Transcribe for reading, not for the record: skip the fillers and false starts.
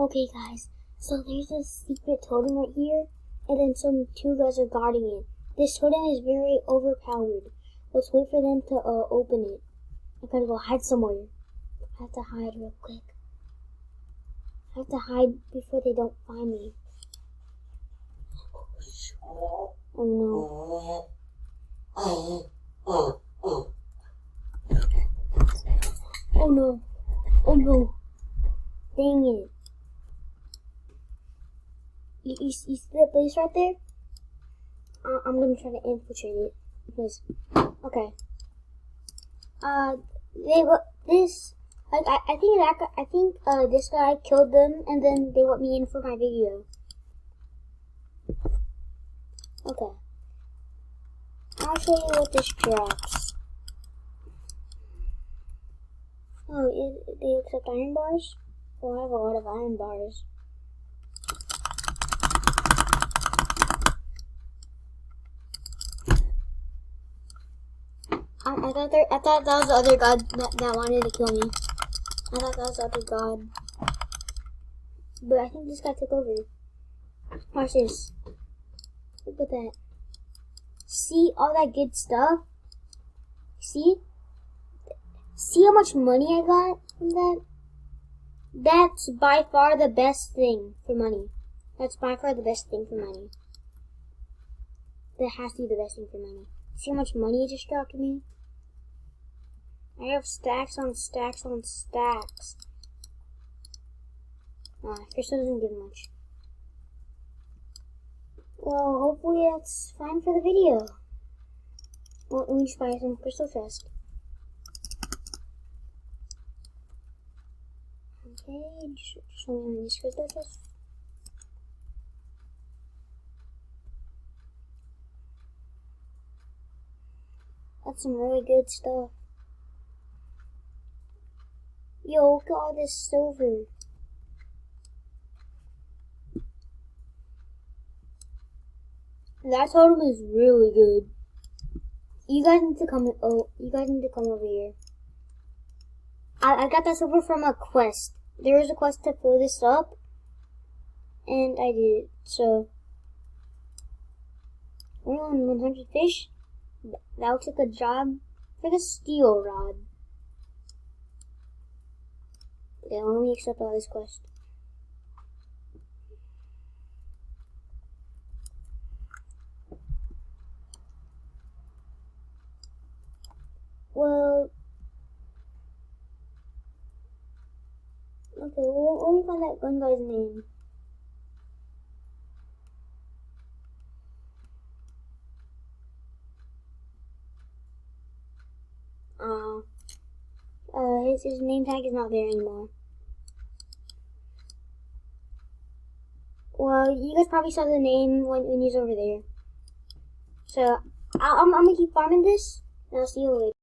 Okay guys, so there's a secret totem right here, and then two guys are guarding it. This totem is very overpowered. Let's wait for them to open it. I gotta go hide somewhere. I have to hide real quick. I have to hide before they don't find me. Oh no. Oh no. Oh no. Dang it. You see that place right there? I'm gonna try to infiltrate it. Because, okay. This I think this guy killed them, and then they let me in for my video. Okay. I'll show you what this drops. Oh, they accept iron bars? Oh, I have a lot of iron bars. I thought that was the other god that wanted to kill me. I thought that was the other god. But I think this guy took over. Watch this. Look at that. See all that good stuff? See? See how much money I got from that? That's by far the best thing for money. That's by far the best thing for money. That has to be the best thing for money. See how much money it just dropped me? I have stacks on stacks on stacks. Crystal doesn't give much. Well, hopefully that's fine for the video. Well, let me just buy some crystal chest. Okay, just show me this crystal chest. That's some really good stuff. Yo, look at all this silver. That totem is really good. You guys need to come. Oh, you guys need to come over here. I got that silver from a quest. There was a quest to fill this up, and I did it. So we're on 100 fish. That looks like a job for the steel rod. Yeah, let me accept all this quest. Well, okay, well, let me find that gun guy's name. His name tag is not there anymore. Well, you guys probably saw the name when he's over there. So, I'm gonna keep farming this, and I'll see you later.